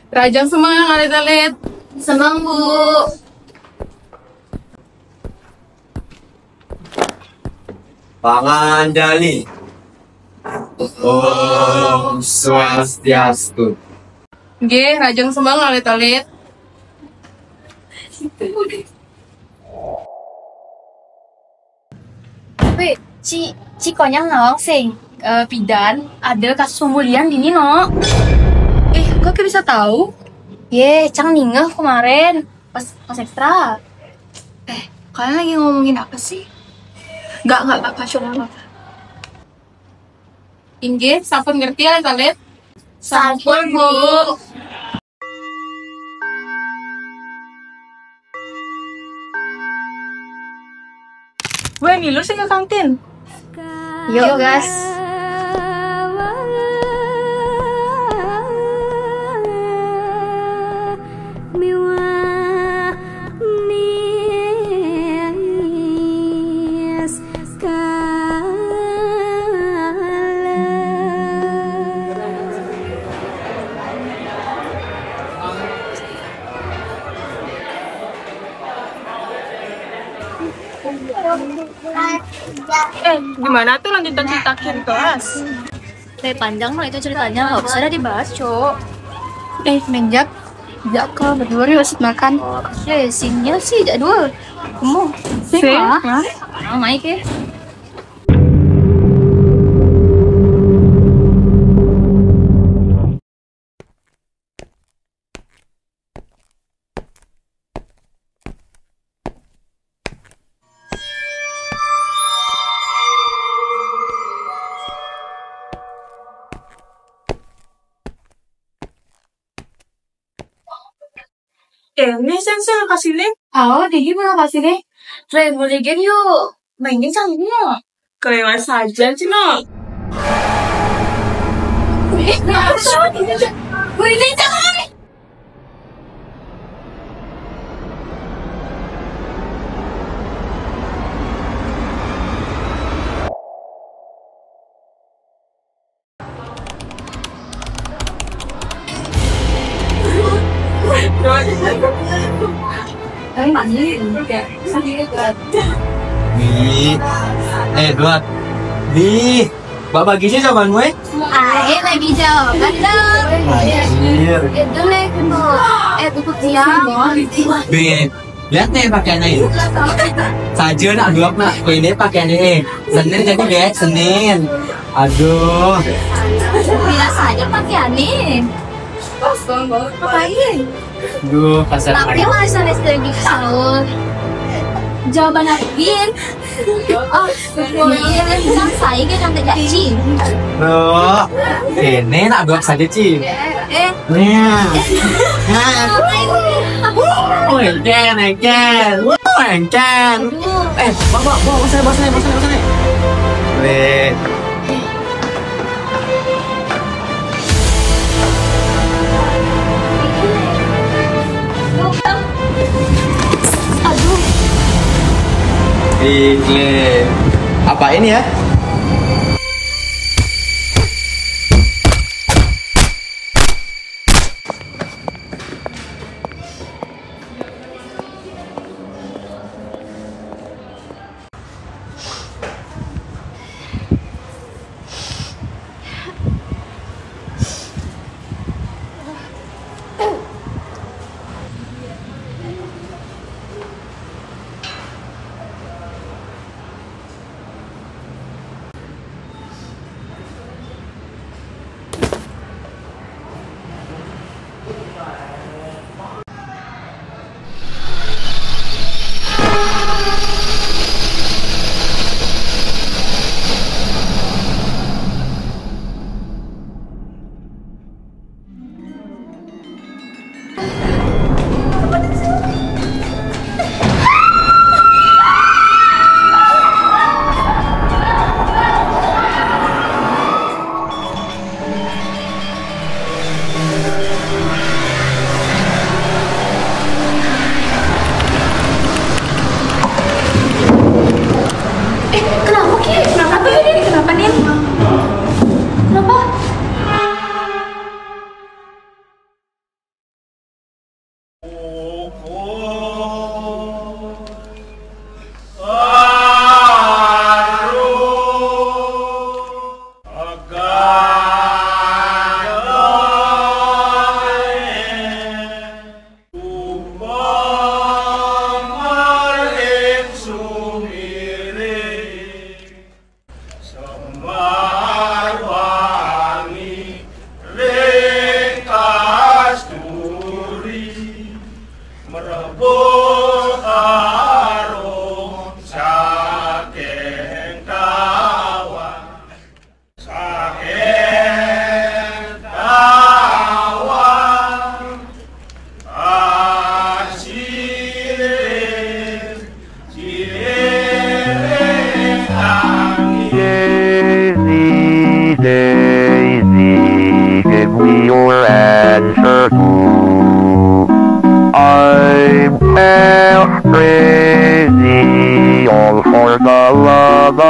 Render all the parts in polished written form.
Rajang semang alit-alit. Semang, Bu. Pangandaling. Om Swastiastu. Nggih, rajang semang alit-alit. Wih, Ci Konyang nawang sing bidan ada kasus pembulian di no. Kok bisa tahu? Ye, Cang ningeh kemarin pas ekstra. Kalian lagi ngomongin apa sih? Enggak, apa. Inggih, sampun ngerti alit-alit. Sampun, Bu. Gue ngilu sih ke kantin. Yuk, gas. Gimana tuh lanjutan cerita kelas? Panjang lah itu ceritanya, nggak usah dibahas, Cok. Menjak kalau berdua wasit makan. Sinyal sih jadwal. Kamu Sih, Maik ya. Ini sensei kasih link. Digi mau kasih deh. Rainbow Legend yuk. Mainin sama yuk. Kelewat saja sih, no. Nih, Edward. Nih, Bapak Gizi sama gue. Lagi jauh. Anjir. Itu nih, untuk siang. Bin, lihat nih pakaiannya ini. Saja nak dua nak, ini pakaiannya. Senin jadi deh, Senin. Aduh. Biasa aja pakaiannya. Ngapain? Duh, kasar Tapi banget. masa lagi sahur. Jawaban Agin. Kan saya kan cantik gaji. Duh, ini nak dua saja, Ci. Nih. Engken. Bawa saya. Weh. Aduh. Apa ini ya?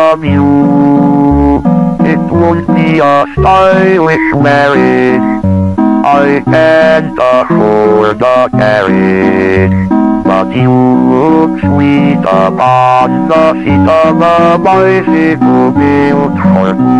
love you. It won't be a stylish marriage. I can't afford a carriage. But you look sweet upon the seat of a bicycle built for two.